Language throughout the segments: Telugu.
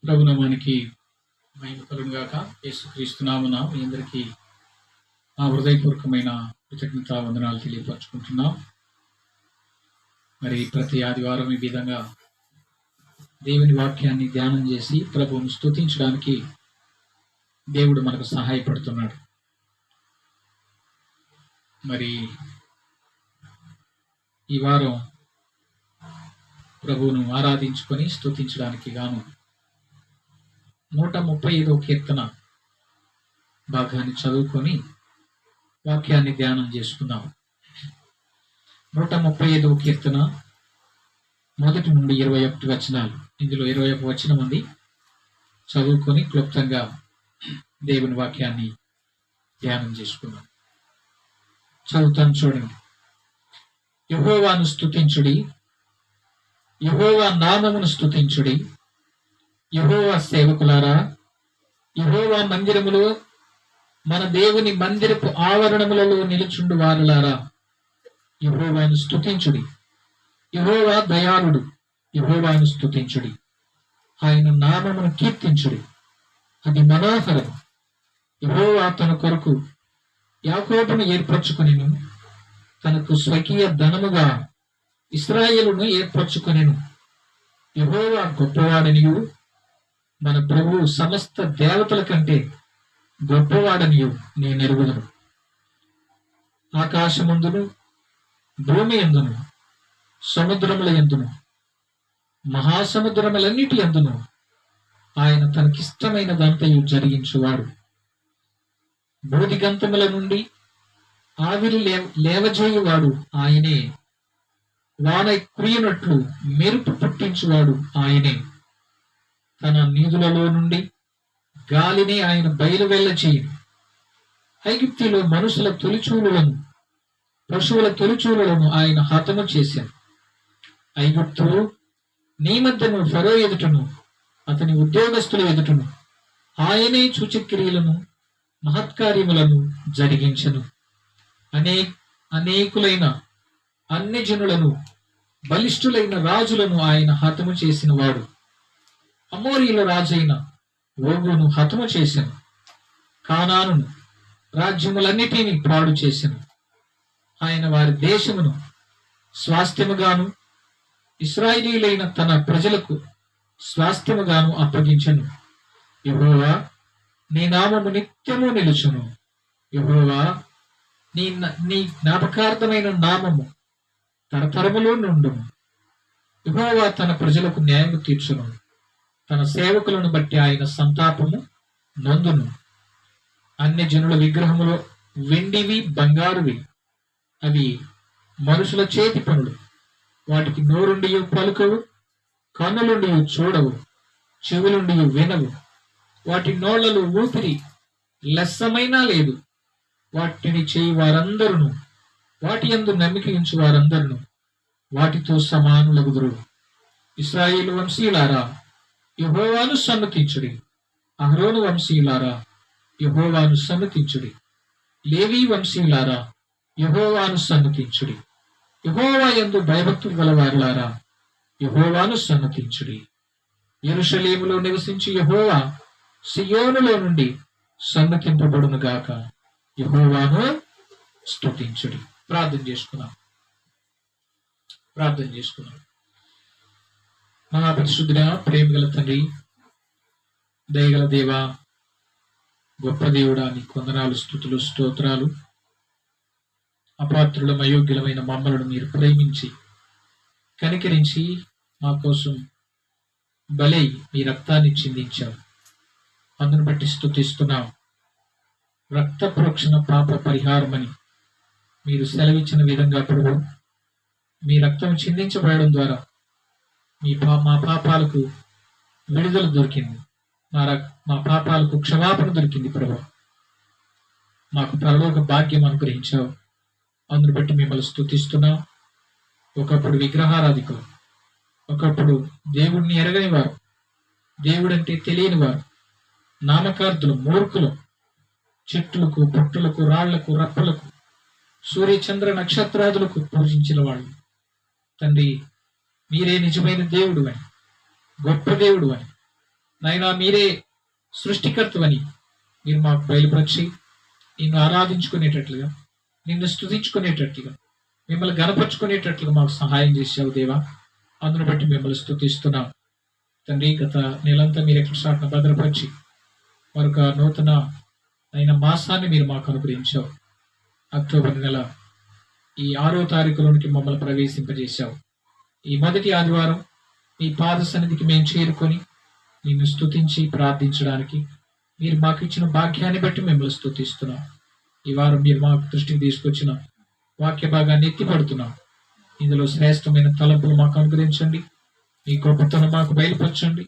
ప్రభునామానికి మహిమ కలుగును గాక. యేసుక్రీస్తు నామమున మీ అందరికీ నా హృదయపూర్వకమైన కృతజ్ఞతా వందనాలు తెలియపరచుకుంటున్నాం. మరి ప్రతి ఆదివారం ఈ విధంగా దేవుని వాక్యాన్ని ధ్యానం చేసి ప్రభువును స్తుతించడానికి దేవుడు మనకు సహాయపడుతున్నాడు. మరి ఈ వారం ప్రభువును ఆరాధించుకొని స్తుతించడానికి గాను 135వ కీర్తన భాగాన్ని చదువుకొని వాక్యాన్ని ధ్యానం చేసుకుందాం. 135వ కీర్తన 1 నుండి 21 వచనాలు. ఇందులో 21 వచనం ఉంది. చదువుకొని క్లుప్తంగా దేవుని వాక్యాన్ని ధ్యానం చేసుకుందాం. చదువుతాను, చూడండి. యెహోవాను స్తుతించుడి, యెహోవా నామమును స్తుతించుడి. యెహోవా సేవకులారా, యెహోవా మందిరములో మన దేవుని మందిరపు ఆవరణములలో నిలుచుండు వారులారా, యెహోవాను స్తుతించుడి. యెహోవా దయాళుడు, యెహోవాను స్తుతించుడి. ఆయన నామమును కీర్తించుడి, అది మనోహరం. యెహోవా తన కొరకు యాకోబును ఏర్పరచుకొనెను, తనకు స్వకీయ ధనముగా ఇశ్రాయేలును ఏర్పరచుకొనెను. యెహోవా గొప్పవాడనియు మన ప్రభువు సమస్త దేవతల కంటే గొప్పవాడనియు నేనెరుగుదును. ఆకాశమందును భూమి యందును సముద్రముల యందును మహాసముద్రములన్నిటి యందును ఆయన తనకిష్టమైనదంతయు జరిగించువాడు. బూదిగంతముల నుండి ఆవిరి లేవజేయువాడు ఆయనే. వాన కురియునట్లు మెరుపు పుట్టించువాడు ఆయనే. తన నీధులలో నుండి గాలిని ఆయన బయలువెళ్ళ చేయను. ఐగుప్తులో మనుషుల తొలిచూలులను పశువుల తొలిచూలులను ఆయన హతము చేశాను. ఐగుప్తు నీ మధ్యను ఫరో ఎదుటను అతని ఉద్యోగస్తుల ఎదుటను ఆయనే సూచక్రియలను మహత్కార్యములను జరిగించను. అనేకులైన అన్ని జనులను బలిష్ఠులైన రాజులను ఆయన హతము చేసిన వాడు. అమోరీల రాజైన ఓగును హతము చేశాను. కానానును రాజ్యములన్నిటినీ పాడు చేశాను. ఆయన వారి దేశమును స్వాస్థ్యముగాను ఇశ్రాయేలీయులైన తన ప్రజలకు స్వాస్థ్యముగాను అప్పగించెను. యెహోవా నీ నామము నిత్యము నిలుచును. యెహోవా నీ జ్ఞాపకార్థమైన నామము తరతరములో నుండును. యెహోవా తన ప్రజలకు న్యాయము తీర్చును. తన సేవకులను బట్టి ఆయన సంతాపము నొందును. అన్ని జనుల విగ్రహములో వెండివి బంగారువి, అవి మనుషుల చేతి పనులు. వాటికి నోరుండి పలుకవు, కన్నులుండి చూడవు, చెవులుండి వినవు. వాటి నోళ్లలో ఊపిరి లెస్సమైనా లేదు. వాటిని చేయి వారందరూ, వాటి యందు నమ్మిక ఉంచు వారందరూ వాటితో సమానులగుదురు. ఇశ్రాయేలు వంశీయులారా, యెహోవాను సన్నతించుడి. అహరోను వంశీయులారా, యెహోవాను సన్నతించుడి. లేవీ వంశీయులారా, యెహోవాను సన్నతించుడి. యెహోవా యందు భయభక్తులు గలవారులారా, యెహోవాను సన్నతించుడి. యెరూషలేములో నివసించి యెహోవా సియోనులో నుండి సన్నతింపబడును గాక. యెహోవాను స్తుతించుడి. ప్రార్థన చేసుకున్నాం. మహాపరిశుద్ధుడా, ప్రేమ గల తండ్రి, దయగల దేవా, గొప్ప దేవుడా, నీ కొందనాలు, స్తుతులు, స్తోత్రాలు. అపాత్రులం అయోగ్యులమైన మమ్మలను మీరు ప్రేమించి కనికరించి మా కోసం బలై మీ రక్తాన్ని చిందించావు. అందును బట్టి స్తుతిస్తున్నాం. రక్త ప్రోక్షణ పాప పరిహారమని మీరు సెలవిచ్చిన విధంగా ప్రభు, మీ రక్తం చిందించబడడం ద్వారా మా పాపాలకు విడుదల దొరికింది. మా పాపాలకు క్షమాపణ దొరికింది ప్రభు. మాకు పరలోక భాగ్యం అనుగ్రహించావు. అందును బట్టి మిమ్మల్ని స్తుతిస్తున్నాం. ఒకప్పుడు విగ్రహారాధికులు, ఒకప్పుడు దేవుడిని ఎరగని వారు, దేవుడంటే తెలియని వారు, నామకార్థులు, మూర్ఖులు, చెట్లకు, పుట్టులకు, రాళ్లకు, రప్పలకు, సూర్య చంద్ర నక్షత్రాదులకు పూజించిన వాళ్ళు. తండ్రి, మీరే నిజమైన దేవుడు అని, గొప్ప దేవుడు అని, నాయనా మీరే సృష్టికర్తవని మీరు మాకు బయలుపరిచి నిన్ను ఆరాధించుకునేటట్లుగా, నిన్ను స్తుతించుకునేటట్లుగా, మిమ్మల్ని గణపరుచుకునేటట్లుగా మాకు సహాయం చేసావు దేవా. అందును బట్టి మిమ్మల్ని స్తుతిస్తున్నాం తండ్రి. గత నెలంతా మీరు ఎక్కడ సాటిన భద్రపరిచి మరొక నూతన అయిన మాసాన్ని మీరు మాకు అనుగ్రహించావు. అక్టోబర్ నెల ఈ 6వ తారీఖులోనికి మమ్మల్ని ప్రవేశింపజేశావు. ఈ మొదటి ఆదివారం మీ పాద సన్నిధికి మేము చేరుకొని నిన్ను స్తుతించి ప్రార్థించడానికి మీరు మాకు ఇచ్చిన భాగ్యాన్ని బట్టి మిమ్మల్ని స్తుతిస్తున్నాం. ఈ వారం మీరు మాకు దృష్టికి తీసుకొచ్చిన వాక్య భాగాన్ని ఎత్తిపడుతున్నాం. ఇందులో శ్రేష్టమైన తలంపులు మాకు అనుగ్రహించండి. మీ గొప్పతనం మాకు బయలుపరచండి.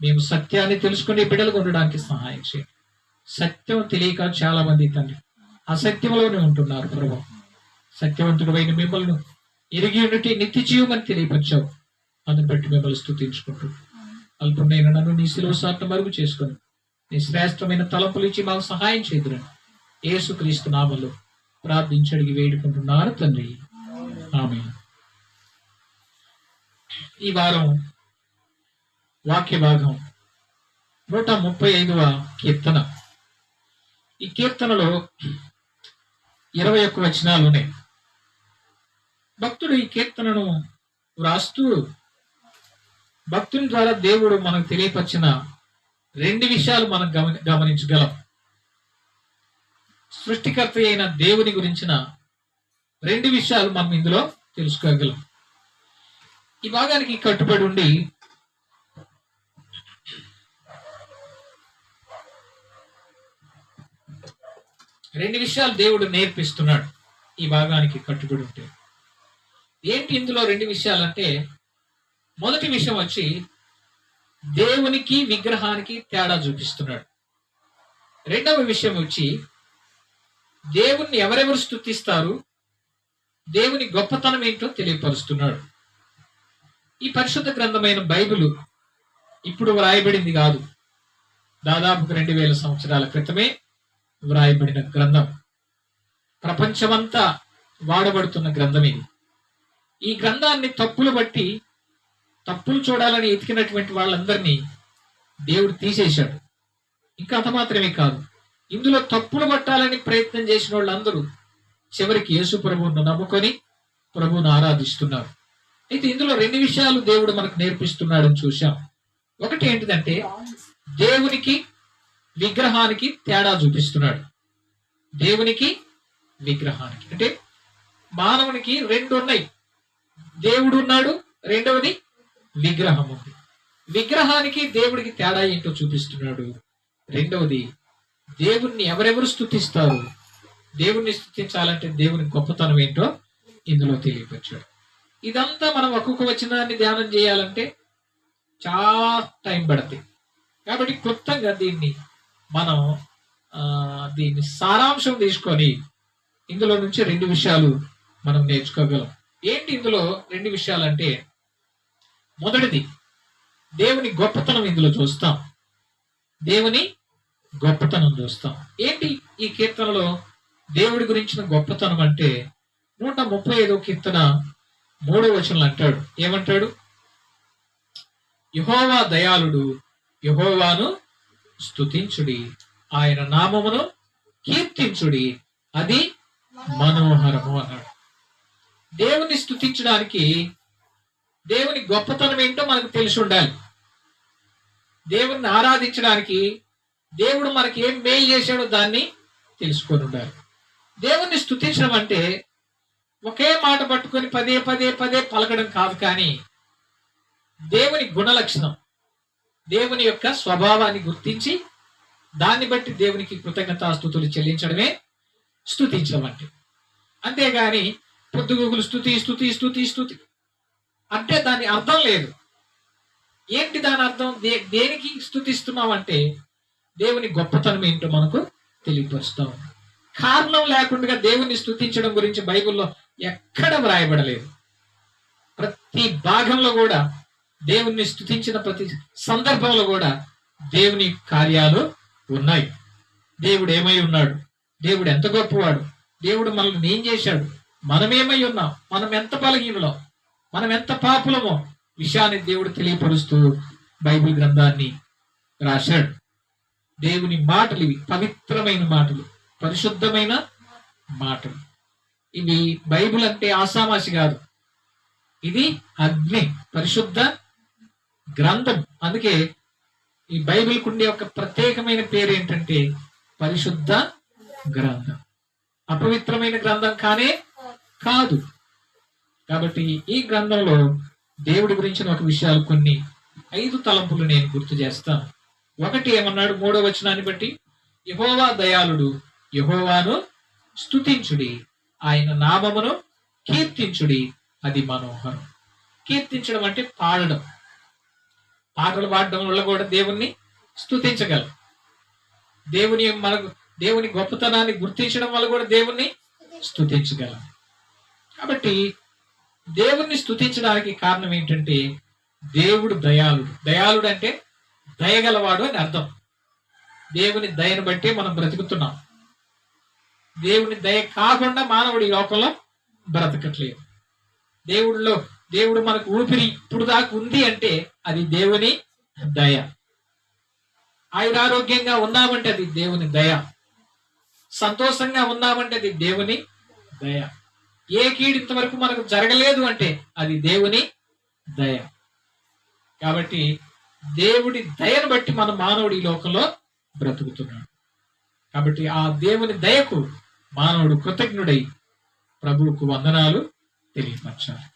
మేము సత్యాన్ని తెలుసుకుని బిడ్డలుగా ఉండడానికి సహాయం చేయండి. సత్యం తెలియక చాలా మంది తండ్రి అసత్యంలోనే ఉంటున్నారు ప్రభు. సత్యవంతుడు అయిన మిమ్మల్ని ఎరిగి ఉన్నట్టు నిత్య జీవమని తెలియపరిచావు. అందుని బట్టి మిమ్మల్ని స్తుతించుకుంటూ అల్పునైన నన్ను నీ శిలువ సాటును మరుగు చేసుకొని నీ శ్రేష్టమైన తలంపులు ఇచ్చి మాకు సహాయం చేదురని యేసుక్రీస్తు నామములో ప్రార్థించి అడిగి వేడుకుంటున్నారు తండ్రి. ఆమేన్. ఈ వారం వాక్య భాగం 135వ కీర్తన. ఈ కీర్తనలో 21 వచనాలు ఉన్నాయి. భక్తుడు ఈ కీర్తనను వ్రాస్తూ భక్తుని ద్వారా దేవుడు మనకు తెలియపరిచిన 2 విషయాలు మనం గమనించగలం. సృష్టికర్త అయిన దేవుని గురించిన 2 విషయాలు మనం ఇందులో తెలుసుకోగలం. ఈ భాగానికి కట్టుబడి ఉండి రెండు విషయాలు దేవుడు నేర్పిస్తున్నాడు. ఈ భాగానికి కట్టుబడి ఉంటే ఏంటి ఇందులో 2 విషయాలు అంటే, మొదటి విషయం వచ్చి దేవునికి విగ్రహానికి తేడా చూపిస్తున్నాడు. రెండవ విషయం వచ్చి దేవుణ్ణి ఎవరెవరు స్తుతిస్తారు, దేవుని గొప్పతనం ఏంటో తెలియపరుస్తున్నాడు. ఈ పరిశుద్ధ గ్రంథమైన బైబిల్ ఇప్పుడు వ్రాయబడింది కాదు, దాదాపు 2000 సంవత్సరాల క్రితమే వ్రాయబడిన గ్రంథం. ప్రపంచమంతా వాడబడుతున్న గ్రంథం ఇది. ఈ గ్రంథాన్ని తప్పులు చూడాలని ఎతికినటువంటి వాళ్ళందరినీ దేవుడు తీసేశాడు. ఇంకా అంత మాత్రమే కాదు, ఇందులో తప్పులు పట్టాలని ప్రయత్నం చేసిన వాళ్ళందరూ చివరికి యేసు ప్రభువును నమ్ముకొని ప్రభువును ఆరాధిస్తున్నారు. అయితే ఇందులో 2 విషయాలు దేవుడు మనకు నేర్పిస్తున్నాడని చూశాం. ఒకటి ఏంటిదంటే, దేవునికి విగ్రహానికి తేడా చూపిస్తున్నాడు. దేవునికి విగ్రహానికి అంటే మానవునికి 2 ఉన్నాయి. దేవుడు ఉన్నాడు, రెండవది విగ్రహం ఉంది. విగ్రహానికి దేవుడికి తేడా ఏంటో చూపిస్తున్నాడు. రెండవది, దేవుణ్ణి ఎవరెవరు స్తుతిస్తారు, దేవుణ్ణి స్తుతించాలంటే దేవుని గొప్పతనం ఏంటో ఇందులో తెలియపరిచాడు. ఇదంతా మనం ఒక్కొక్క వచనాన్ని ధ్యానం చేయాలంటే చాలా టైం పడుతుంది. కాబట్టి క్లుప్తంగా మనం దీన్ని సారాంశం తీసుకొని ఇందులో నుంచి 2 విషయాలు మనం నేర్చుకోగలం. ఏంటి ఇందులో 2 విషయాలు అంటే, మొదటిది దేవుని గొప్పతనం ఇందులో చూస్తాం. దేవుని గొప్పతనం చూస్తాం. ఏంటి ఈ కీర్తనలో దేవుడి గురించిన గొప్పతనం అంటే, 135వ కీర్తన 3వ వచనంలో అంటాడు. ఏమంటాడు? యెహోవా దయాళుడు, యెహోవాను స్తుతించుడి, ఆయన నామమును కీర్తించుడి, అది మనోహరము అన్నాడు. దేవుని స్తుతించడానికి దేవుని గొప్పతనం ఏంటో మనకు తెలిసి ఉండాలి. దేవుణ్ణి ఆరాధించడానికి దేవుడు మనకి ఏం మేలు చేశాడో దాన్ని తెలుసుకొని ఉండాలి. దేవుణ్ణి స్తుతించడం అంటే ఒకే మాట పట్టుకొని పదే పదే పదే పలకడం కాదు, కానీ దేవుని గుణలక్షణం, దేవుని యొక్క స్వభావాన్ని గుర్తించి దాన్ని బట్టి దేవునికి కృతజ్ఞతాస్తుతులు చెల్లించడమే స్తుతించడం అంటే. అంతేగాని పొద్దుగూకులు స్తుతి స్తుతి స్తుతి స్తుతి అంటే దాని అర్థం లేదు. ఏంటి దాని అర్థం? దేనికి స్తుతిస్తున్నావు అంటే దేవుని గొప్పతనం ఏంటో మనకు తెలియపరుస్తాం. కారణం లేకుండా దేవుని స్తుతించడం గురించి బైబిల్లో ఎక్కడ వ్రాయబడలేదు. ప్రతి భాగంలో కూడా దేవుణ్ణి స్తుతించిన ప్రతి సందర్భంలో కూడా దేవుని కార్యాలు ఉన్నాయి. దేవుడు ఏమై ఉన్నాడు, దేవుడు ఎంత గొప్పవాడు, దేవుడు మనల్ని ఏం చేశాడు, మనమేమై ఉన్నాం, మనం ఎంత బలహీనులం, మనం ఎంత పాపులమో విషయాన్ని దేవుడు తెలియపరుస్తూ బైబిల్ గ్రంథాన్ని రాశాడు. దేవుని మాటలు ఇవి, పవిత్రమైన మాటలు, పరిశుద్ధమైన మాటలు. ఇవి బైబిల్ అంటే ఆసామాసి కాదు, ఇది అగ్ని, పరిశుద్ధ గ్రంథం. అందుకే ఈ బైబిల్కు ఉండే ఒక ప్రత్యేకమైన పేరు ఏంటంటే పరిశుద్ధ గ్రంథం. అపవిత్రమైన గ్రంథం కానే కాదు. కాబట్టి ఈ గ్రంథంలో దేవుడి గురించిన ఒక విషయాలు కొన్ని 5 తలంపులు నేను గుర్తు చేస్తాను. ఒకటి ఏమన్నాడు 3వ వచనాన్ని బట్టి, యెహోవా దయాళుడు, యెహోవాను స్తుతించుడి, ఆయన నామమును కీర్తించుడి, అది మనోహరం. కీర్తించడం అంటే పాడడం. పాటలు పాడడం వల్ల కూడా దేవుణ్ణి స్తుతించగలం. దేవుని గొప్పతనాన్ని గుర్తించడం వల్ల కూడా దేవుణ్ణి స్తుతించగలం. కాబట్టి దేవుణ్ణి స్తుతించడానికి కారణం ఏంటంటే దేవుడు దయాళుడు. దయాళుడు అంటే దయగలవాడు అని అర్థం. దేవుని దయను బట్టి మనం బ్రతుకుతున్నాం. దేవుని దయ కాకుండా మానవుడి లోకంలో బ్రతకట్లేదు. దేవుడు మనకు ఊపిరి ఇప్పుడు దాకా ఉంది అంటే అది దేవుని దయ. ఆయురారోగ్యంగా ఉన్నామంటే అది దేవుని దయ. సంతోషంగా ఉన్నామంటే అది దేవుని దయ. ఏ కీడు ఇంతవరకు మనకు జరగలేదు అంటే అది దేవుని దయ. కాబట్టి దేవుడి దయను బట్టి మన మానవుడి లోకంలో బ్రతుకుతున్నాడు. కాబట్టి ఆ దేవుని దయకు మానవుడు కృతజ్ఞుడై ప్రభువుకు వందనాలు తెలియపరచాలి.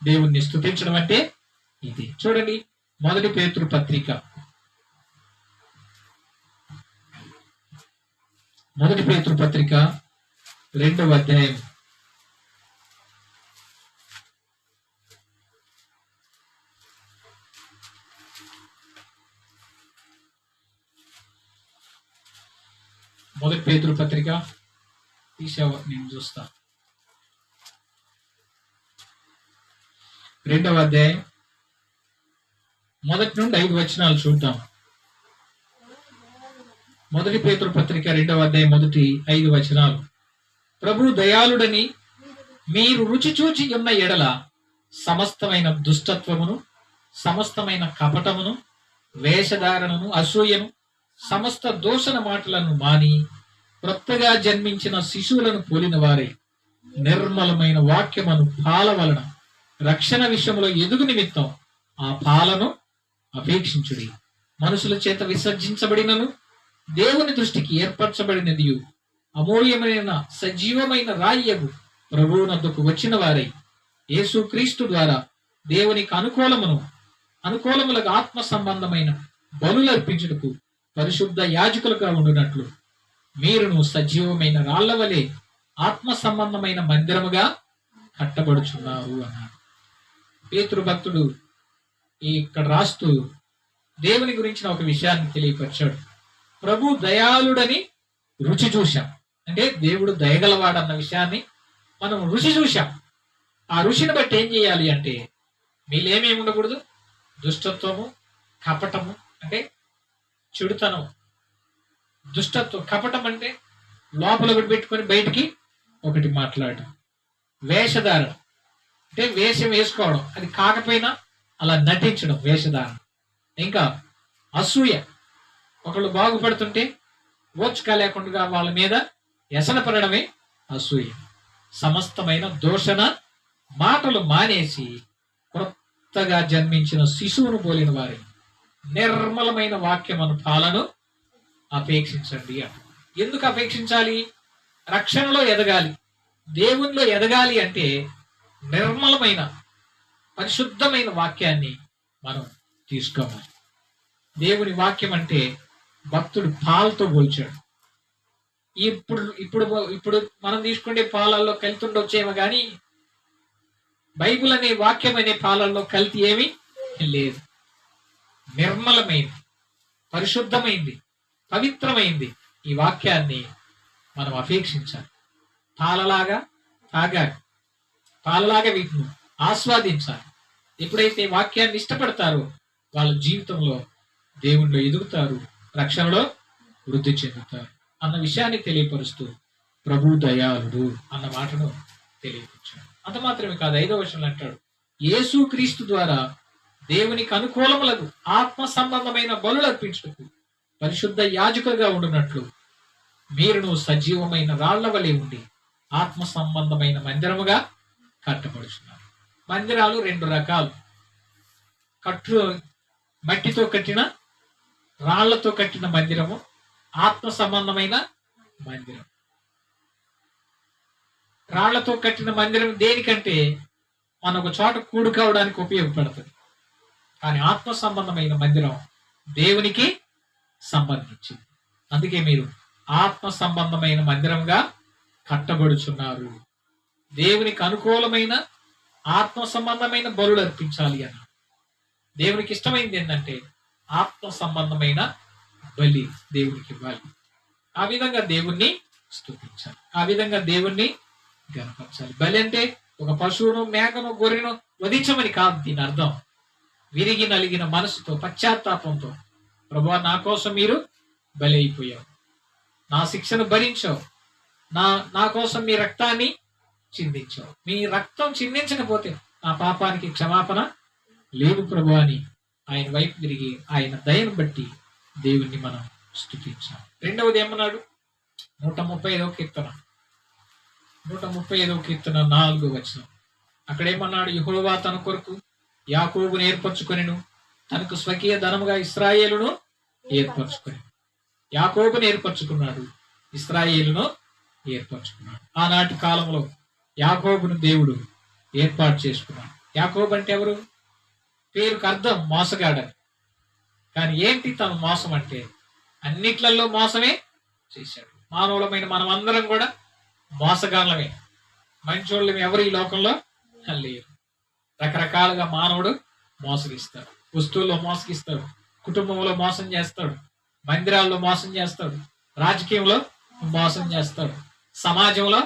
దేవుణ్ణి స్తుతించడం అంటే ఇది. చూడండి, 1 పేతురు పత్రిక 2వ అధ్యాయం 1 పేతురు పత్రిక తీసావా? నేను చూస్తా. 2వ అధ్యాయం 1 నుండి 5 వచనాలు చూద్దాం. 1 పేతురు పత్రిక 2వ అధ్యాయం 1-5 వచనాలు. ప్రభు దయాళుడని మీరు రుచి చూచి ఉన్న ఎడల సమస్తమైన దుష్టత్వమును, సమస్తమైన కపటమును, వేషధారణను, అసూయను, సమస్త దూషణ మాటలను మాని క్రొత్తగా జన్మించిన శిశువులను పోలిన వారై నిర్మలమైన వాక్యమును పాల వలన రక్షణ విషయంలో ఎదుగు నిమిత్తం ఆ పాలను అపేక్షించుడి. మనుషుల చేత విసర్జించబడినను దేవుని దృష్టికి ఏర్పరచబడినది అమూల్యమైన సజీవమైన రాయ్యగు ప్రభువునొద్దకు వచ్చిన వారై యేసు క్రీస్తు ద్వారా దేవునికి అనుకూలములకు ఆత్మ సంబంధమైన బలులు అర్పించుటకు పరిశుద్ధ యాజకులుగా ఉండునట్లు మీరును సజీవమైన రాళ్ల వలె ఆత్మ సంబంధమైన మందిరముగా కట్టబడుచున్నారు అన్నాడు. పేతురు భక్తుడు ఇక్కడ రాస్తూ దేవుని గురించిన ఒక విషయాన్ని తెలియపరిచాడు. ప్రభు దయాళుడని రుచి చూశాం. అంటే దేవుడు దయగలవాడన్న విషయాన్ని మనం రుచి చూశాం. ఆ రుచిని బట్టి ఏం చేయాలి అంటే మీలో ఏమేమి ఉండకూడదు? దుష్టత్వము, కపటము అంటే చెడుతనం. దుష్టత్వం, కపటం అంటే లోపల ఒకటి పెట్టుకొని బయటికి ఒకటి మాట్లాడటం. వేషధారణ అంటే వేషం వేసుకోవడం, అది కాకపోయినా అలా నటించడం వేషధారణ. ఇంకా అసూయ, ఒకళ్ళు బాగుపడుతుంటే ఓర్చుక లేకుండా వాళ్ళ మీద వ్యసన పడడమే అసూయ. సమస్తమైన దూషణ మాటలు మానేసి కొత్తగా జన్మించిన శిశువును పోలిన వారి నిర్మలమైన వాక్యమును పాలను అపేక్షించండి. ఎందుకు అపేక్షించాలి? రక్షణలో ఎదగాలి, దేవునిలో ఎదగాలి అంటే నిర్మలమైన పరిశుద్ధమైన వాక్యాన్ని మనం తీసుకోవాలి. దేవుని వాక్యం అంటే భక్తుడు పాలతో పోల్చాడు. ఇప్పుడు మనం తీసుకునే పాలల్లో కల్తీ ఉండొచ్చేమో కానీ బైబిల్ అనే వాక్యం అనే పాలల్లో కల్తీ ఏమీ లేదు. నిర్మలమైంది, పరిశుద్ధమైంది, పవిత్రమైంది ఈ వాక్యాన్ని మనం అపేక్షించాలి. పాలలాగా తాగాలి, పాలలాగా వీటిని ఆస్వాదించాలి. ఎప్పుడైతే వాక్యాన్ని ఇష్టపడతారో వాళ్ళ జీవితంలో దేవుణ్ణిలో ఎదుగుతారు, రక్షణలో వృద్ధి చెందుతారు అన్న విషయాన్ని తెలియపరుస్తూ ప్రభు దయాళుడు అన్న మాటను తెలియపరిచాడు. అంత మాత్రమే కాదు, 5వ వచనంలో అంటాడు యేసు క్రీస్తు ద్వారా దేవునికి అనుకూలములకు ఆత్మ సంబంధమైన బలులు అర్పించుటకు పరిశుద్ధ యాజకులుగా ఉండునట్లు మీరును సజీవమైన రాళ్ల వలె ఉండి ఆత్మ సంబంధమైన మందిరముగా కట్టబడుచున్నారు. మందిరాలు రెండు రకాలు. మట్టితో కట్టిన, రాళ్లతో కట్టిన మందిరము, ఆత్మ సంబంధమైన మందిరం. రాళ్లతో కట్టిన మందిరం దేనికంటే మన ఒక చోట కూడుకోవడానికి ఉపయోగపడుతుంది. కానీ ఆత్మ సంబంధమైన మందిరం దేవునికి సంబంధించింది. అందుకే మీరు ఆత్మ సంబంధమైన మందిరంగా కట్టబడుచున్నారు. దేవునికి అనుకూలమైన ఆత్మ సంబంధమైన బలులు అర్పించాలి అన్న. దేవునికి ఇష్టమైంది ఏంటంటే ఆత్మ సంబంధమైన బలి దేవునికి ఇవ్వాలి. ఆ విధంగా దేవుణ్ణి స్తుతించాలి, ఆ విధంగా దేవుణ్ణి గణపరచాలి. బలి అంటే ఒక పశువును, మేకను, గొర్రెను వధించమని కాదు. దీని అర్థం విరిగి నలిగిన మనసుతో, పశ్చాత్తాపంతో, ప్రభువా నా కోసం మీరు బలి అయిపోయావు, నా శిక్షను భరించావు, నా కోసం మీ రక్తాన్ని చిందించావు, మీ రక్తం చిందించకపోతే నా పాపానికి క్షమాపణ లేదు ప్రభువా అని ఆయన వైపు తిరిగి ఆయన దయను బట్టి దేవుణ్ణి మనం స్తుతించాం. రెండవది ఏమన్నాడు? 135వ కీర్తన 135వ కీర్తన 4వ వచనం. అక్కడేమన్నాడు? యెహోవా తన కొరకు యాకోబును ఏర్పరచుకొనెను, తనకు స్వకీయ ధనముగా ఇశ్రాయేలును ఏర్పరచుకొని. యాకోబును ఏర్పరచుకున్నాడు, ఇశ్రాయేలును ఏర్పరచుకున్నాడు. ఆనాటి కాలంలో యాకోబును దేవుడు ఏర్పాటు చేసుకున్నాడు. యాకోబు అంటే ఎవరు? పేరుకు అర్థం మోసగాడని. కానీ ఏంటి తన మోసం అంటే? అన్నిట్లలో మోసమే చేశాడు. మానవులమైన మనం అందరం కూడా మోసగాళ్ళమే, మంచోళ్ళమే ఎవరు ఈ లోకంలో లేరు. రకరకాలుగా మానవుడు మోసగిస్తాడు. వస్తువుల్లో మోసగిస్తాడు, కుటుంబంలో మోసం చేస్తాడు, మందిరాల్లో మోసం చేస్తాడు, రాజకీయంలో మోసం చేస్తాడు, సమాజంలో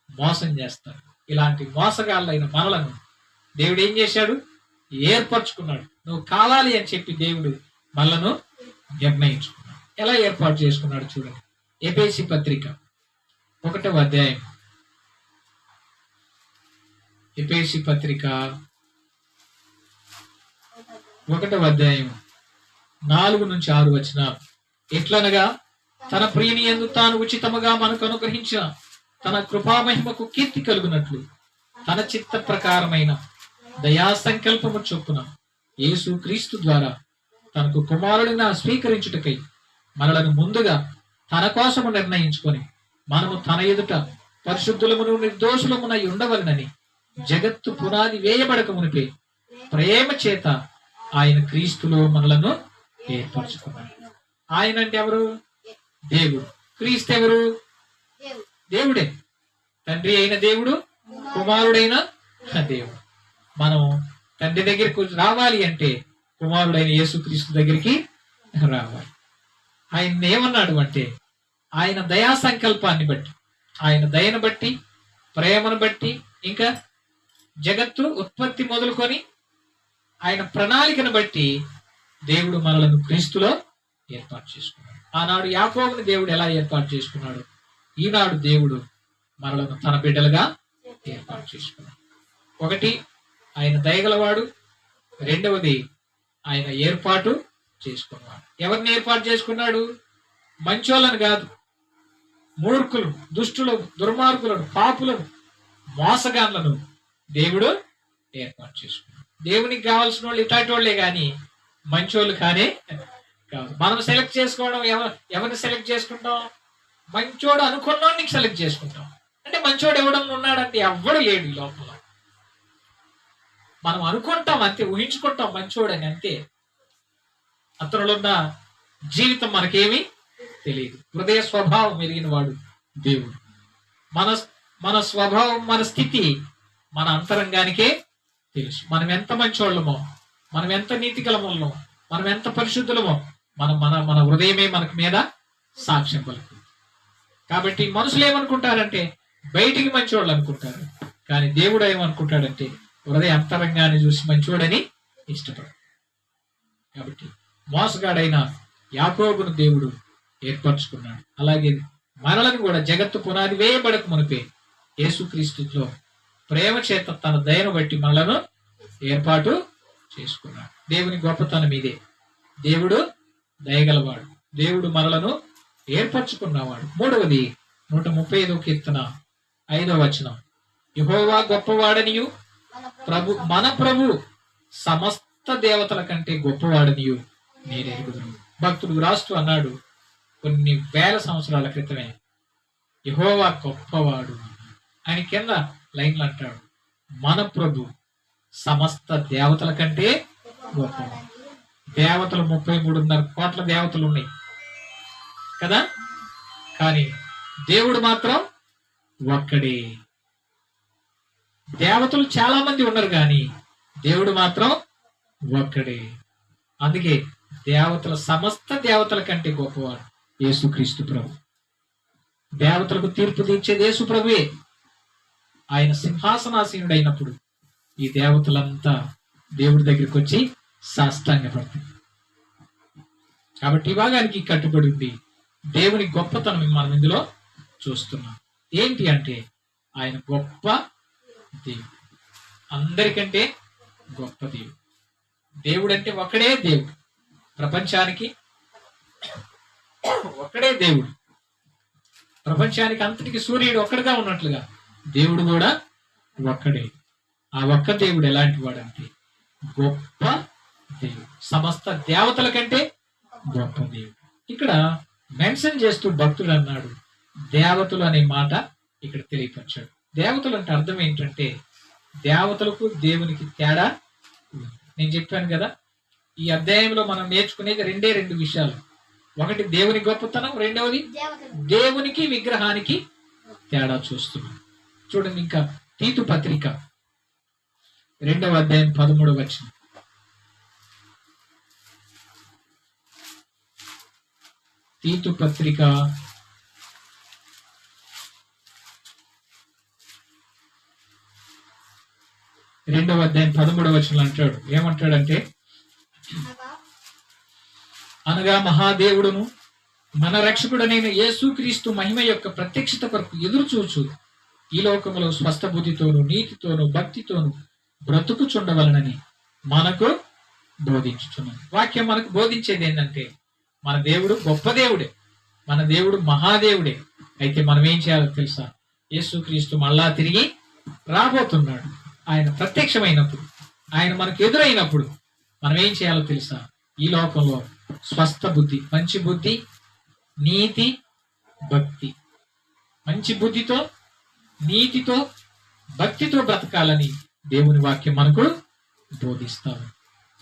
మోసం చేస్తాడు. ఇలాంటి మోసగాళ్ళైన మనలను దేవుడు ఏం చేశాడు? ఏర్పరచుకున్నాడు. నువ్వు కావాలి అని చెప్పి దేవుడు మనలను నిర్ణయించుకున్నాడు. ఎలా ఏర్పాటు చేసుకున్నాడు చూడండి. ఎఫెసీ పత్రిక 1వ అధ్యాయం, ఎఫెసీ పత్రిక 1వ అధ్యాయం 4 నుంచి 6 వచనాలు. ఎట్లనగా తన ప్రియని యందు తాను ఉచితముగా మనకు అనుగ్రహించిన తన కృపామహిమకు కీర్తి కలుగునట్లు తన చిత్త ప్రకారమైన దయా సంకల్పము చొప్పున యేసు క్రీస్తు ద్వారా తనకు కుమారుడిగా స్వీకరించుటకై మనలను ముందుగా తన కోసము నిర్ణయించుకొని మనము తన ఎదుట పరిశుద్ధులమును నిర్దోషులమునై ఉండవలనని జగత్తు పునాది వేయబడక మునిపే ప్రేమ చేత ఆయన క్రీస్తులో మనలను ఏర్పరచుకున్నాడు. ఆయన అంటే ఎవరు? దేవుడు. క్రీస్తు ఎవరు? దేవుడే. తండ్రి అయిన దేవుడు, కుమారుడైన దేవుడు. మనం తండ్రి దగ్గరికి రావాలి అంటే కుమారుడైన యేసుక్రీస్తు దగ్గరికి రావాలి. ఆయన ఏమన్నాడు అంటే ఆయన దయా సంకల్పాన్ని బట్టి, ఆయన దయను బట్టి, ప్రేమను బట్టి, ఇంకా జగత్తు ఉత్పత్తి మొదలుకొని ఆయన ప్రణాళికను బట్టి దేవుడు మనలను క్రీస్తులో ఏర్పాటు చేసుకున్నాడు. ఆనాడు యాకోబుని దేవుడు ఎలా ఏర్పాటు చేసుకున్నాడు, ఈనాడు దేవుడు మనలను తన బిడ్డలుగా ఏర్పాటు చేసుకున్నాడు. ఒకటి, ఆయన దయగలవాడు. రెండవది, ఆయన ఏర్పాటు చేసుకున్నాడు. ఎవరిని ఏర్పాటు చేసుకున్నాడు? మంచోళ్ళని కాదు, మూర్ఖులు, దుష్టులు, దుర్మార్గులను, పాపులను, మోసగాళ్లను దేవుడు ఏర్పాటు చేసుకున్నాడు. దేవునికి కావాల్సిన వాళ్ళు ఇటాటి వాళ్ళే కానీ మంచోళ్ళు కానే కాదు. మనం సెలెక్ట్ చేసుకోవడం ఎవరిని సెలెక్ట్ చేసుకుంటాం? మంచోడు అనుకున్నోడిని సెలెక్ట్ చేసుకుంటాం. అంటే మంచోడు ఎవడన్నా ఉన్నాడంటే ఎవ్వడు లేడు ఈ లోపల. మనం అనుకుంటాం అంతే, ఊహించుకుంటాం మంచోడని అంతే. అతనిలో ఉన్న జీవితం మనకేమీ తెలియదు. హృదయ స్వభావం ఎరిగిన వాడు దేవుడు. మన స్వభావం, మన స్థితి మన అంతరంగానికే తెలుసు. మనం ఎంత మంచోళ్ళమో, మనం ఎంత నీతిగలమో, మనం ఎంత పరిశుద్ధులమో మన హృదయమే మనకు మీద సాక్ష్యం పలుకుతుంది. కాబట్టి మనుషులు ఏమనుకుంటారంటే బయటికి మంచోళ్ళు అనుకుంటారు, కానీ దేవుడు ఏమనుకుంటాడంటే హృదయ అంతరంగాన్ని చూసి మంచోడని ఇష్టపడు. కాబట్టి మోసగాడైన యాకోబును దేవుడు ఏర్పరచుకున్నాడు. అలాగే మనలను కూడా జగత్తు పునాది వేయబడక మునిపే యేసుక్రీస్తులో ప్రేమ చేత తన దయను బట్టి మనలను ఏర్పాటు చేసుకున్నాడు. దేవుని గొప్పతనం ఇదే. దేవుడు దయగలవాడు, దేవుడు మనలను ఏర్పరచుకున్నవాడు. మూడవది 135వ కీర్తన 5వ వచనం, యెహోవా గొప్పవాడనియు మన ప్రభు సమస్త దేవతల కంటే గొప్పవాడనియు నేను ఎరుగుదును. భక్తుడు రాస్తూ అన్నాడు కొన్ని వేల సంవత్సరాల క్రితమే, యెహోవా గొప్పవాడు. ఆయన కింద లైన్లు అంటాడు, మన ప్రభు సమస్త దేవతల కంటే గొప్పవాడు. దేవతలు 33.5 కోట్ల దేవతలు ఉన్నాయి కదా, కానీ దేవుడు మాత్రం ఒక్కడే. దేవతలు చాలా మంది ఉన్నారు కానీ దేవుడు మాత్రం ఒక్కడే. అందుకే దేవతల సమస్త దేవతల కంటే గొప్పవాడు యేసుక్రీస్తు ప్రభు. దేవతలకు తీర్పు తీర్చేది యేసు ప్రభువే. ఆయన సింహాసనాసీనుడైనప్పుడు ఈ దేవతలంతా దేవుడి దగ్గరికి వచ్చి సాష్టాంగపడతాయి. కాబట్టి ఈ భాగానికి కట్టుబడి ఉంది. దేవుని గొప్పతనం మనం ఇందులో చూస్తున్నాం. ఏంటి అంటే ఆయన గొప్ప దేవుడు, అందరికంటే గొప్ప దేవుడు. దేవుడు అంటే ఒకడే దేవుడు, ప్రపంచానికి ఒక్కడే దేవుడు. ప్రపంచానికి అంతటికి సూర్యుడు ఒక్కడిగా ఉన్నట్లుగా దేవుడు కూడా ఒక్కడే. ఆ ఒక్క దేవుడు ఎలాంటి వాడంటే గొప్ప దేవుడు, సమస్త దేవతల కంటే గొప్ప దేవుడు. ఇక్కడ మెన్షన్ చేస్తూ భక్తుడు అన్నాడు దేవతలు అనే మాట ఇక్కడ తెలియపరిచాడు. దేవతలు అంటే అర్థం ఏంటంటే దేవతలకు దేవునికి తేడా. నేను చెప్పాను కదా, ఈ అధ్యాయంలో మనం నేర్చుకునేది రెండు విషయాలు. ఒకటి దేవుని గొప్పతనం, రెండవది దేవునికి విగ్రహానికి తేడా చూస్తున్నాం. చూడండి, ఇంకా తీతు పత్రిక 2వ అధ్యాయం 13వ వచనం. తీతు పత్రిక 2వ అధ్యాయం 13వ వచనం అంటాడు. ఏమంటాడంటే, అనగా మహాదేవుడును మన రక్షకుడనైన యేసుక్రీస్తు మహిమ యొక్క ప్రత్యక్షత కొరకు ఎదురు చూచు ఈ లోకములో స్వస్థ బుద్ధితోను నీతితోను భక్తితోను బ్రతుకుచుండవలనని మనకు బోధించుచున్నాను. వాక్యం మనకు బోధించేది ఏంటంటే మన దేవుడు గొప్ప దేవుడే, మన దేవుడు మహాదేవుడే. అయితే మనం ఏం చేయాలో తెలుసా? యేసుక్రీస్తు మళ్ళా తిరిగి రాబోతున్నాడు. ఆయన ప్రత్యక్షమైనప్పుడు, ఆయన మనకు ఎదురైనప్పుడు మనం ఏం చేయాలో తెలుసా? ఈ లోకంలో స్వస్థ బుద్ధి, మంచి బుద్ధి, నీతి, భక్తి, మంచి బుద్ధితో, నీతితో, భక్తితో బ్రతకాలని దేవుని వాక్యం మనకు బోధిస్తాము.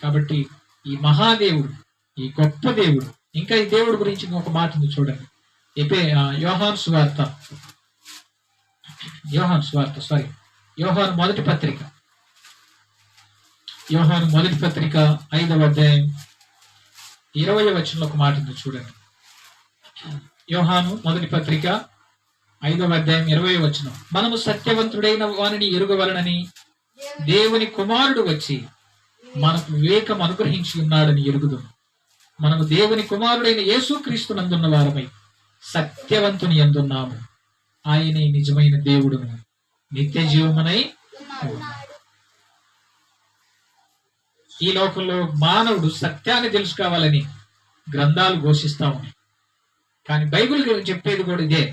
కాబట్టి ఈ మహాదేవుడు, ఈ గొప్ప దేవుడు, ఇంకా ఈ దేవుడి గురించి ఒక మాట ఉంది చూడండి. యోహాను మొదటి పత్రిక 5వ అధ్యాయం 20వ వచనంలో ఒక మాట ఉంది చూడండి. యోహాను మొదటి పత్రిక 5వ అధ్యాయం 20వ వచనం, మనము సత్యవంతుడైన వానిని ఎరుగవలనని దేవుని కుమారుడు వచ్చి మనకు వివేకం అనుగ్రహించి ఉన్నాడని ఎరుగుదుము. మనము దేవుని కుమారుడైన యేసుక్రీస్తు నందున్న వారమై సత్యవంతుని యందున్నాము. ఆయనే నిజమైన దేవుడును నిత్య జీవమునై ఉన్నాడు. ఈ లోకంలో మానవుడు సత్యాన్ని తెలుసుకోవాలని గ్రంథాలు ఘోషిస్తా ఉన్నాయి, కానీ బైబిల్ చెప్పేది కూడా ఇదే.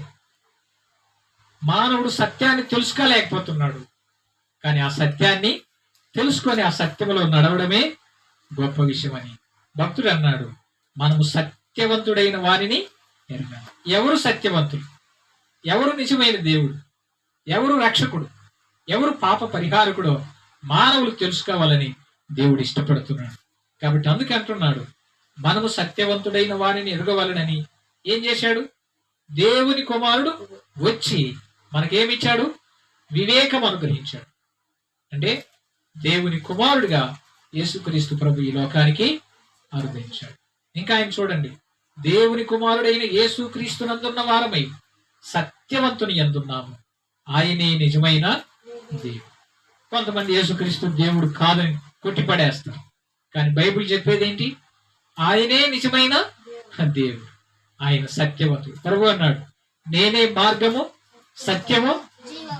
మానవుడు సత్యాన్ని తెలుసుకోలేకపోతున్నాడు, కానీ ఆ సత్యాన్ని తెలుసుకొని ఆ సత్యములో నడవడమే గొప్ప విషయం అని భక్తుడు అన్నాడు. మనము సత్యవంతుడైన వారిని ఎరగాలి. ఎవరు సత్యవంతుడు, ఎవరు నిజమైన దేవుడు, ఎవరు రక్షకుడు, ఎవరు పాప పరిహారకుడో మానవులు తెలుసుకోవాలని దేవుడు ఇష్టపడుతున్నాడు. కాబట్టి అందుకే అంటున్నాడు, మనము సత్యవంతుడైన వారిని ఎరగవాలనని ఏం చేశాడు? దేవుని కుమారుడు వచ్చి మనకేమిచ్చాడు? వివేకం అనుగ్రహించాడు. అంటే దేవుని కుమారుడిగా యేసుక్రీస్తు ప్రభు ఈ లోకానికి అనుగ్రహించాడు. ఇంకా ఆయన చూడండి, దేవుని కుమారుడైన యేసుక్రీస్తు నందున్న వారమై సత్యవంతుని యందున్నాము. ఆయనే నిజమైన దేవుడు. కొంతమంది యేసుక్రీస్తు దేవుడు కాదని కొట్టిపడేస్తారు, కానీ బైబిల్ చెప్పేది ఏంటి? ఆయనే నిజమైన దేవుడు, ఆయన సత్యవంతుడు. ప్రభు అన్నాడు, నేనే మార్గము సత్యము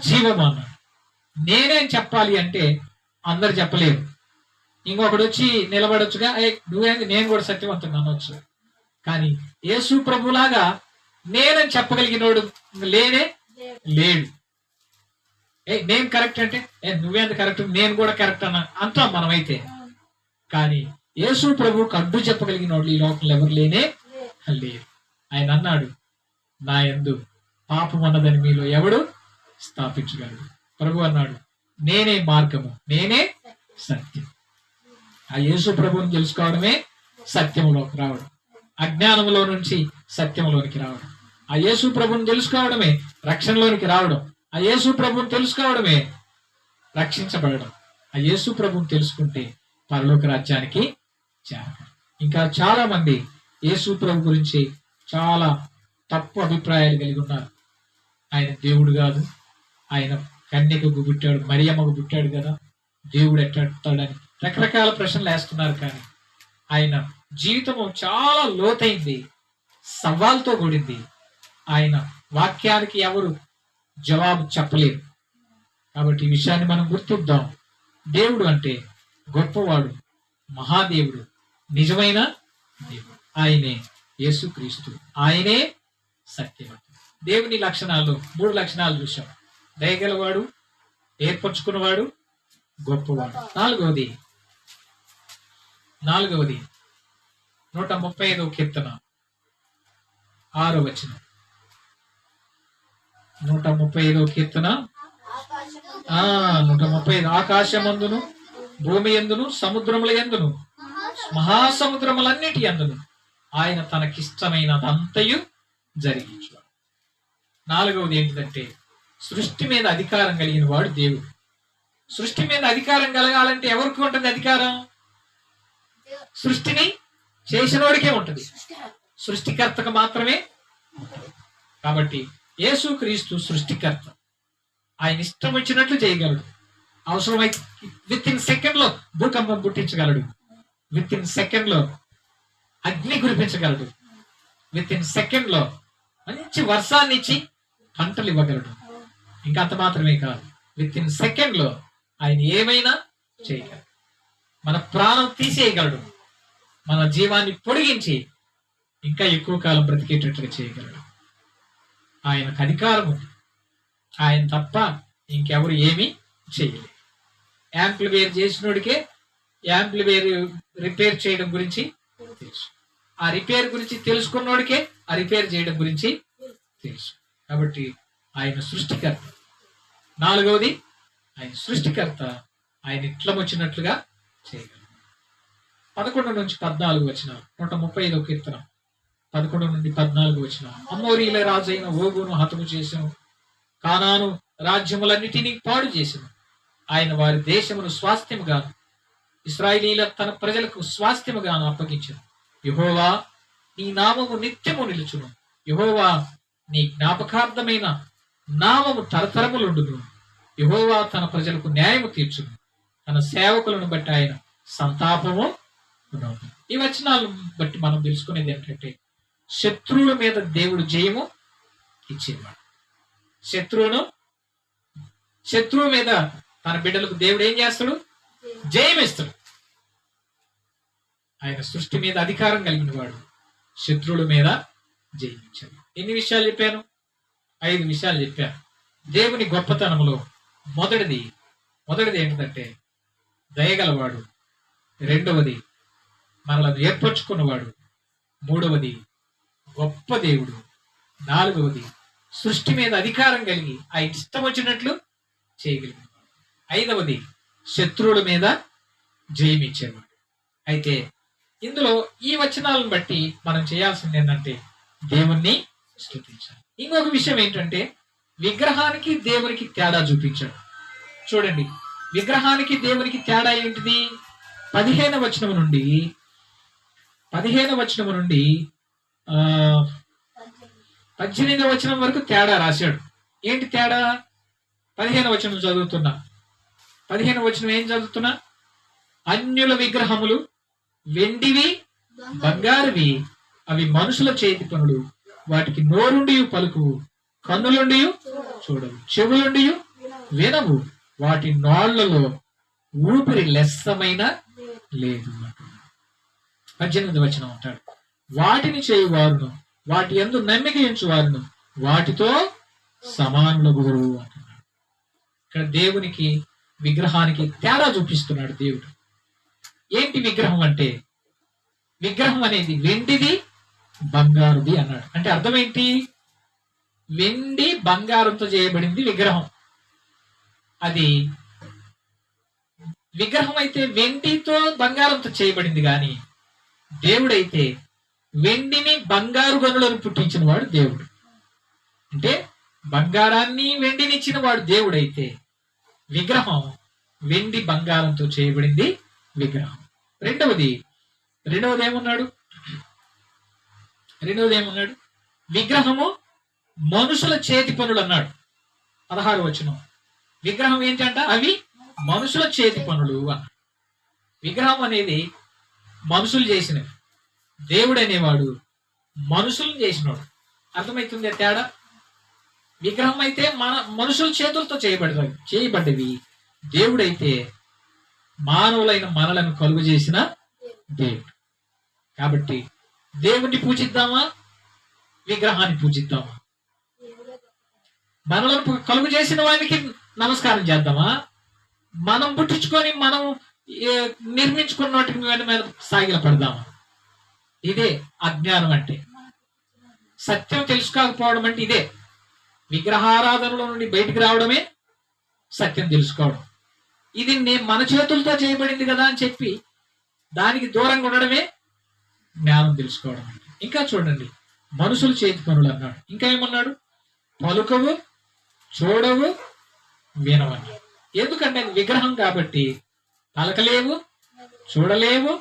జీవము అన్నాడు. నేనే చెప్పాలి అంటే అందరు చెప్పలేరు. ఇంకొకడు వచ్చి నిలబడొచ్చుగా, నువ్వేంది, నేను కూడా సత్యవంతుడు అనొచ్చు. కానీ యేసు ప్రభులాగా నేనని చెప్పగలిగినోడు లేనే లేడు. నేను కరెక్ట్ అంటే నువ్వేంత కరెక్ట్, నేను కూడా కరెక్ట్ అన్న అంటాం మనమైతే. కానీ యేసు ప్రభువుకు అడ్డు చెప్పగలిగిన వాళ్ళు ఈ లోకంలో ఎవరు లేనే లేరు. ఆయన అన్నాడు, నా యందు పాపం అన్నదని మీలో ఎవడు స్థాపించగలడు. ప్రభు అన్నాడు, నేనే మార్గము, నేనే సత్యం. ఆ యేసు ప్రభువుని తెలుసుకోవడమే సత్యములోకి రావడం, అజ్ఞానంలో నుంచి సత్యంలోనికి రావడం. ఆ యేసు ప్రభువుని తెలుసుకోవడమే రక్షణలోనికి రావడం. ఆ యేసు ప్రభువుని తెలుసుకోవడమే రక్షించబడడం. ఆ యేసు ప్రభువుని తెలుసుకుంటే పరలోక రాజ్యానికి చేరడం. ఇంకా చాలా మంది యేసు ప్రభు గురించి చాలా తప్పు అభిప్రాయాలు కలిగి ఉన్నారు. ఆయన దేవుడు కాదు, ఆయన కన్యకకు పుట్టాడు, మరియమ్మకు పుట్టాడు కదా, దేవుడు ఎట్టాడని రకరకాల ప్రశ్నలు వేస్తున్నారు. కానీ ఆయన జీవితము చాలా లోతైంది, సవాల్తో కూడింది. ఆయన వాక్యానికి ఎవరు జవాబు చెప్పలేరు. కాబట్టి ఈ విషయాన్ని మనం గుర్తిద్దాం. దేవుడు అంటే గొప్పవాడు, మహాదేవుడు, నిజమైన దేవుడు. ఆయనే యేసుక్రీస్తు, ఆయనే సత్యవంతుడు. దేవుని లక్షణాలు 3 లక్షణాలు చూసాం. దయగలవాడు, ఏర్పరచుకున్నవాడు, గొప్పవాడు. నాలుగవది 135వ కీర్తన 6వ వచనం. 135వ కీర్తన 135. ఆకాశమందును భూమి యందును సముద్రముల యందును మహాసముద్రములన్నిటి యందును ఆయన తనకిష్టమైనదంతయు జరిగించు. 4వది ఏంటిదంటే సృష్టి మీద అధికారం కలిగిన వాడు దేవుడు. సృష్టి మీద అధికారం కలగాలంటే ఎవరికి ఉంటుంది అధికారం? సృష్టిని చేసినోడికే ఉంటుంది, సృష్టికర్తకు మాత్రమే ఉంటుంది. కాబట్టి యేసుక్రీస్తు సృష్టికర్త. ఆయన ఇష్టం వచ్చినట్లు చేయగలడు. అవసరమైతే విత్ ఇన్ సెకండ్ లో భూకంపం పుట్టించగలడు, విత్ ఇన్ సెకండ్ లో అగ్ని కురిపించగలడు, విత్ ఇన్ సెకండ్ లో మంచి వర్షాన్ని ఇచ్చి పంటలు ఇవ్వగలడు. ఇంకా అంత మాత్రమే కాదు, విత్ ఇన్ సెకండ్ లో ఆయన ఏమైనా చేయగలడు. మన ప్రాణం తీసేయగలడు, మన జీవాన్ని పొడిగించి ఇంకా ఎక్కువ కాలం బ్రతికేటట్లుగా చేయగలడు. ఆయనకు అధికారం ఉంది. ఆయన తప్ప ఇంకెవరు ఏమీ చేయలేదు. యాంప్లిఫైర్ చేసినోడికే యాంప్లిఫైర్ రిపేర్ చేయడం గురించి తెలుసు. ఆ రిపేర్ గురించి తెలుసుకున్నోడికే ఆ రిపేర్ చేయడం గురించి తెలుసు. కాబట్టి ఆయన సృష్టికర్త. 4వది ఆయన సృష్టికర్త. ఆయన ఇట్లం వచ్చినట్లుగా చేయగలడు. 11 నుంచి 14 వచనాలు. 135వ కీర్తన 11 నుండి 14 వచనాలు. అమోరీల రాజైన ఓగును హతము చేసెను, కానాను రాజ్యములన్నిటినీ పాడు చేసెను. ఆయన వారి దేశమును స్వాస్థ్యముగాను ఇశ్రాయేలీయుల తన ప్రజలకు స్వాస్థ్యముగాను అప్పగించెను. యెహోవా నీ నామము నిత్యము నిలుచును, యెహోవా నీ జ్ఞాపకార్థమైన నామము తరతరములుండును. యెహోవా తన ప్రజలకు న్యాయము తీర్చును, తన సేవకులను బట్టి ఆయన సంతాపము ఉన్నది. ఈ వచనాలను బట్టి మనం తెలుసుకునేది ఏంటంటే శత్రువుల మీద దేవుడు జయము ఇచ్చేవాడు. శత్రువు మీద తన బిడ్డలకు దేవుడు ఏం చేస్తాడు? జయం ఇస్తాడు. ఆయన సృష్టి మీద అధికారం కలిగిన వాడు, శత్రువుల మీద జయించాడు. ఎన్ని విషయాలు చెప్పాను? 5 విషయాలు చెప్పాను. దేవుని గొప్పతనంలో మొదటిది ఏంటంటే దయగలవాడు, 2వది మనలను ఏర్పరచుకున్నవాడు, 3వది గొప్ప దేవుడు, 4వది సృష్టి మీద అధికారం కలిగి ఆయన ఇష్టం వచ్చినట్లు చేయగలిగినవాడు, 5వది శత్రువుల మీద జయమిచ్చేవాడు. అయితే ఇందులో ఈ వచనాలను బట్టి మనం చేయాల్సింది ఏంటంటే దేవుణ్ణి స్తుతించాలి. ఇంకొక విషయం ఏంటంటే విగ్రహానికి దేవునికి తేడా చూపించాడు. చూడండి, విగ్రహానికి దేవునికి తేడా ఏంటిది? 15వ వచనం నుండి 18వ వచనం వరకు తేడా రాశాడు. ఏంటి తేడా? 15వ వచనం చదువుతున్నా. 15వ వచనం ఏం చదువుతున్నా? అన్యుల విగ్రహములు వెండివి బంగారువి, అవి మనుషుల చేతి పనులు, వాటికి నోరుండి పలుకువు, కన్నులుండి చూడవు, చెవులుండి వినవు, వాటి నోళ్లలో ఊపిరి లెస్సమైన లేదు అంటున్నాడు. 18వ వచనం అంటాడు, వాటిని చేయువారును వాటి యందు నమ్మిక ఉంచువారును వాటితో సమానులగురు అంటున్నాడు. ఇక్కడ దేవునికి విగ్రహానికి తేడా చూపిస్తున్నాడు దేవుడు. ఏంటి విగ్రహం అంటే? విగ్రహం అనేది వెండిది బంగారుది అన్నాడు. అంటే అర్థం ఏంటి? వెండి బంగారంతో చేయబడింది విగ్రహం. అది విగ్రహం అయితే వెండితో బంగారంతో చేయబడింది, కానీ దేవుడైతే వెండిని బంగారు గనులను పుట్టించిన వాడు దేవుడు. అంటే బంగారాన్ని వెండిని ఇచ్చిన వాడు దేవుడైతే విగ్రహం వెండి బంగారంతో చేయబడింది విగ్రహం. రెండవది ఏమన్నాడు? విగ్రహము మనుషుల చేతి పనులు అన్నాడు. 16వ వచనం, విగ్రహం ఏంటంట? అవి మనుషుల చేతి పనులు అన్నాడు. విగ్రహం అనేది మనుషులు చేసినవి, దేవుడు అనేవాడు మనుషులను చేసినవాడు. అర్థమవుతుంది తేడా? విగ్రహం అయితే మనుషుల చేతులతో చేయబడ్డవి, దేవుడైతే మానవులైన మనలను కలుగు చేసిన దేవుడు. కాబట్టి దేవుణ్ణి పూజిద్దామా, విగ్రహాన్ని పూజిద్దామా? మనలను కలుగు చేసిన వానికి నమస్కారం చేద్దామా, మనం పుట్టించుకొని మనం నిర్మించుకున్న వాటికి మీద సాగిల పడదామా? ఇదే అజ్ఞానం అంటే. సత్యం తెలుసుకోకపోవడం అంటే ఇదే. విగ్రహారాధనలో నుండి బయటికి రావడమే సత్యం తెలుసుకోవడం. ఇది మన చేతులతో చేయబడింది కదా అని చెప్పి దానికి దూరంగా ఉండడమే జ్ఞానం తెలుసుకోవడం అంటే. ఇంకా చూడండి, మనుషులు చేతి పనులు అన్నాడు. ఇంకా ఏమన్నాడు? పలుకవు, చూడవు, వినవని. ఎందుకంటే విగ్రహం కాబట్టి పలకలేవు, చూడలేవు,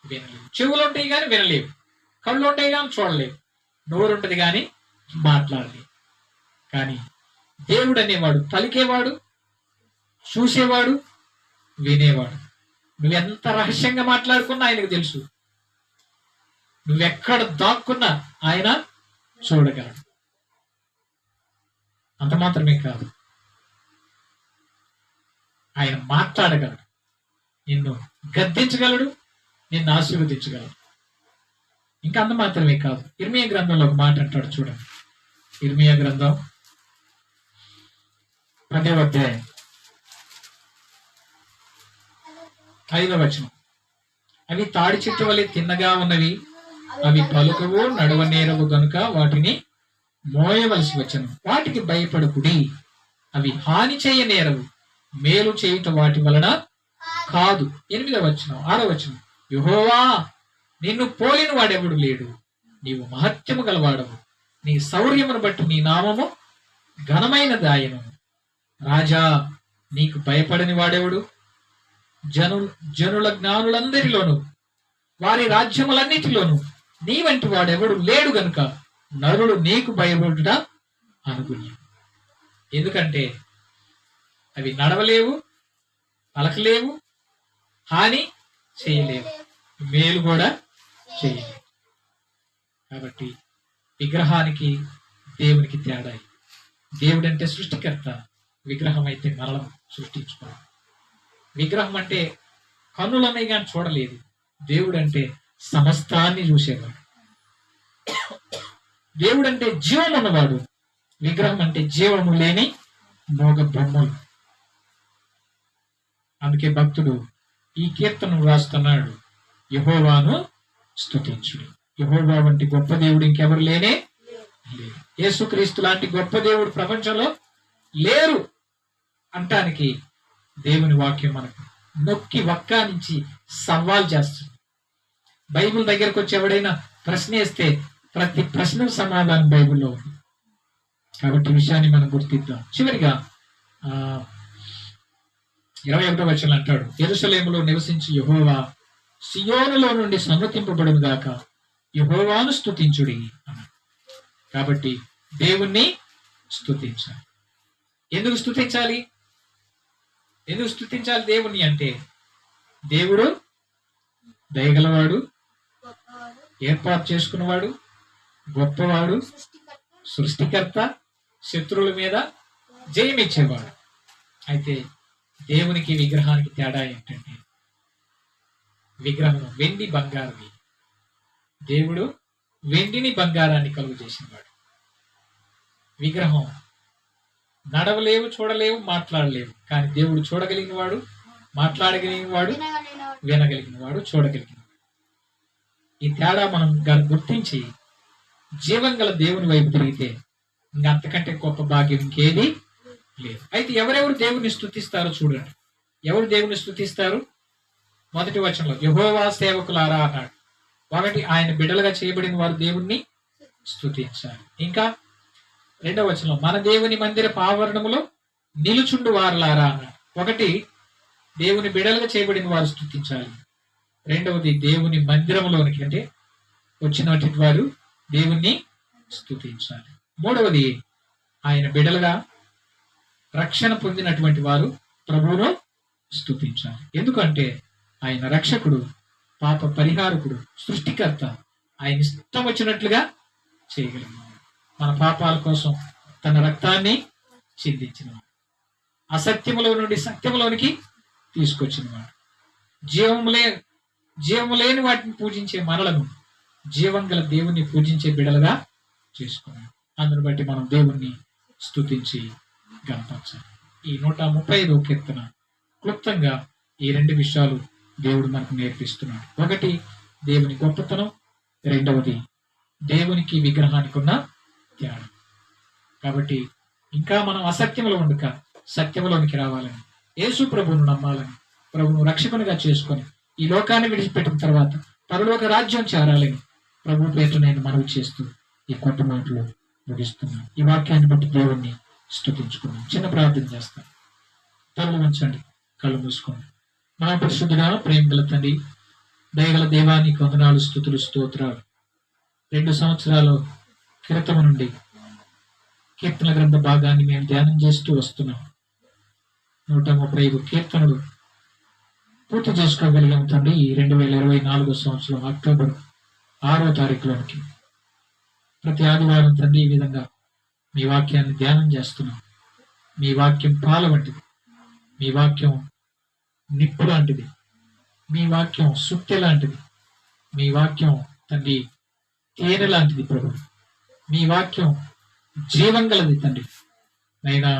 వినలేవు. చెవులు ఉంటాయి కానీ వినలేవు, కళ్ళు ఉంటాయి కానీ చూడలేవు, నోరు ఉంటుంది కానీ మాట్లాడలేవు. కానీ దేవుడు అనేవాడు పలికేవాడు, చూసేవాడు, వినేవాడు. నువ్వెంత రహస్యంగా మాట్లాడుకున్నా ఆయనకు తెలుసు. నువ్వెక్కడ దాక్కున్నా ఆయన చూడగలడు. అంత మాత్రమే కాదు, ఆయన మాట్లాడగలడు, నిన్ను గద్దించగలడు, నిన్ను ఆశీర్వదించగలడు. ఇంకా అంత మాత్రమే కాదు, ఇర్మియా గ్రంథంలో ఒక మాట అంటాడు చూడండి. ఇర్మియా గ్రంథం 10వ అధ్యాయం 5వ వచనం, అవి తాడి చెట్టు వలె తిన్నగా ఉన్నవి, అవి పలుకవు, నడవనేరవు గనుక వాటిని మోయవలసి వచ్చను. వాటికి భయపడకుడి, అవి హాని చేయనేరవు, మేలు చేయుట వాటి వలన కాదు. 8వ వచనం 6వ వచనం, యెహోవా నిన్ను పోలిన వాడెవడు లేడు, నీవు మహత్యము గలవాడవు, నీ శౌర్యమును బట్టి నీ నామము ఘనమైన దాయను. రాజా నీకు భయపడని వాడెవడు? జనుల జ్ఞానులందరిలోను వారి రాజ్యములన్నిటిలోను నీ వంటి వాడెవడు లేడు గనుక నరులు నీకు భయపడుట అనుకుని. ఎందుకంటే అవి నడవలేవు, పలకలేవు, హాని చేయలేవు, మేలు కూడా చేయలేవు. కాబట్టి విగ్రహానికి దేవునికి తేడా. దేవుడు అంటే సృష్టికర్త, విగ్రహం అయితే మరలం సృష్టించుకోవాలి. విగ్రహం అంటే కన్నులనే కానీ చూడలేదు, దేవుడు అంటే సమస్తాన్ని చూసేవాడు. దేవుడు అంటే జీవం ఉన్నవాడు, విగ్రహం అంటే జీవము లేని మోగ బొమ్మలు. అందుకే భక్తుడు ఈ కీర్తన రాస్తున్నాడు, యెహోవాను స్తుతించుడి. యెహోవా వంటి గొప్ప దేవుడు ఇంకెవరు లేనే లేరు. యేసుక్రీస్తు లాంటి గొప్ప దేవుడు ప్రపంచంలో లేరు అంటానికి దేవుని వాక్యం మనకు నొక్కి వక్కానించి సవాల్ చేస్తుంది. బైబిల్ దగ్గరకు వచ్చి ఎవడైనా ప్రశ్న వేస్తే ప్రతి ప్రశ్నకు సమాధానం బైబిల్లో ఉంది. కాబట్టి విషయాన్ని మనం గుర్తిద్దాం. చివరిగా 21వ వచనం అంటాడు, యెరూషలేములో నివసించి యెహోవా సియోనులో నుండి సన్నతింపబడును గాక, యెహోవాను స్తుతించుడి అన్నాడు. కాబట్టి దేవుణ్ణి స్తుతించాలి. ఎందుకు స్తుతించాలి? దేవుణ్ణి అంటే దేవుడు దయగలవాడు, ఏర్పాటు చేసుకున్నవాడు, గొప్పవాడు, సృష్టికర్త, శత్రువుల మీద జయమిచ్చేవాడు. అయితే దేవునికి విగ్రహానికి తేడా ఏంటంటే విగ్రహం వెండి బంగారవి. దేవుడు వెండిని బంగారాన్ని కలుగు చేసినవాడు. విగ్రహం నడవలేవు, చూడలేవు, మాట్లాడలేవు. కానీ దేవుడు చూడగలిగిన వాడు, మాట్లాడగలిగిన వాడు, వినగలిగిన వాడు, చూడగలిగిన వాడు. ఈ తేడా మనం గుర్తించి జీవం గల దేవుని వైపు తిరిగితే ఇంకా అంతకంటే గొప్ప భాగ్యం ఇంకేది లేదు. అయితే ఎవరెవరు దేవుని స్తుతిస్తారో చూడండి. ఎవరు దేవుని స్తుతిస్తారు? మొదటి వచనంలో యెహోవా సేవకులారా అన్నాడు. ఒకటి, ఆయన బిడ్డలుగా చేయబడిన వారు దేవుణ్ణి స్తుతించాలి. ఇంకా రెండవ వచనంలో మన దేవుని మందిర ఆవరణములో నిలుచుండు వారులారా అన్నాడు. ఒకటి, దేవుని బిడ్డలుగా చేయబడిన వారు స్తుతించాలి. రెండవది, దేవుని మందిరంలోనికి అంటే వచ్చినటువంటి వారు దేవుణ్ణి స్తుతించాలి. మూడవది, ఆయన బిడ్డలుగా రక్షణ పొందినటువంటి వారు ప్రభువును స్తుతించాలి. ఎందుకంటే ఆయన రక్షకుడు, పాప పరిహారకుడు, సృష్టికర్త. ఆయన ఇష్టం వచ్చినట్లుగా చేయగలిగిన మన పాపాల కోసం తన రక్తాన్ని చిందించినవాడు. అసత్యములో నుండి సత్యములోనికి తీసుకొచ్చినవాడు. జీవము లేని వాటిని పూజించే మనలను జీవం గల దేవుణ్ణి పూజించే బిడలుగా చేసుకున్నాడు. అందును బట్టి మనం దేవుణ్ణి స్తుతించి గణపరచాలి. ఈ 135వ కీర్తన క్లుప్తంగా ఈ రెండు విషయాలు దేవుడు మనకు నేర్పిస్తున్నాడు. ఒకటి, దేవుని గొప్పతనం. రెండవది, దేవునికి విగ్రహానికి ఉన్న తేడా. కాబట్టి ఇంకా మనం అసత్యంలో ఉండక సత్యంలోనికి రావాలని, యేసు ప్రభువును నమ్మాలని, ప్రభువును రక్షకునిగా చేసుకొని ఈ లోకాన్ని విడిచిపెట్టిన తర్వాత పరలోక రాజ్యం చేరాలని ప్రభు పేరు నేను మనవి చేస్తూ ఈ కొత్త మాటలు ముగిస్తున్నాను. ఈ వాక్యాన్ని బట్టి దేవుణ్ణి స్తుతించుకున్నాం. చిన్న ప్రార్థన చేస్తాం. తలలు ఉంచండి, కళ్ళు మూసుకోండి. మా పరిశుద్ధుడా, ప్రేమ గల తండ్రి, దయగల దేవానికి వందనాలు, స్తుతులు, స్తోత్రాలు. 2 సంవత్సరాల క్రితం నుండి కీర్తన గ్రంథ భాగాన్ని మేము ధ్యానం చేస్తూ వస్తున్నాం. 135 కీర్తనలు పూర్తి చేసుకోగలిగాం తండ్రి. ఈ 2024 సంవత్సరం అక్టోబర్ 6వ తారీఖులోనికి ప్రతి ఆదివారం తండ్రి ఈ విధంగా మీ వాక్యాన్ని ధ్యానం చేస్తున్నాం. మీ వాక్యం పాల వంటిది, మీ వాక్యం నిప్పు లాంటిది, మీ వాక్యం సుత్తె లాంటిది, మీ వాక్యం తండ్రి తేనె లాంటిది ప్రభు. మీ వాక్యం జీవం గలది తండ్రి. అయినా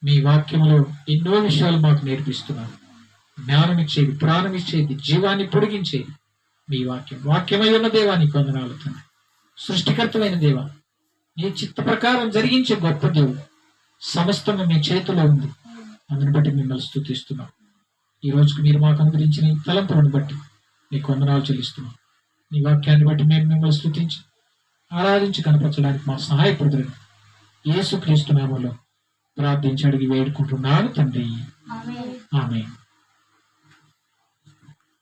మీ వాక్యంలో ఎన్నో విషయాలు మాకు నేర్పిస్తున్నారు. జ్ఞానం ఇచ్చేది, ప్రాణం ఇచ్చేది, జీవాన్ని పొడిగించేది మీ వాక్యం. వాక్యమై ఉన్న దేవానికి వందనాలు తండ్రి. సృష్టికర్తమైన దేవ, నీ చిత్త ప్రకారం జరిగించే గొప్ప దేవుడు. సమస్తము మీ చేతిలో ఉంది. అందుని బట్టి మిమ్మల్ని స్తుతిస్తున్నాం. ఈ రోజుకు మీరు మాకు అనుగ్రహించిన ఈ తలంపులను బట్టి నీకు వందనాలు చెల్లిస్తున్నాం. నీ వాక్యాన్ని బట్టి మేము మిమ్మల్ని స్తుతించి ఆరాధించి కనపరచడానికి మాకు సహాయపడుతుంది. యేసుక్రీస్తు నామములో ప్రార్థించి అడిగి వేడుకుంటున్నాను తండ్రి. ఆమేన్.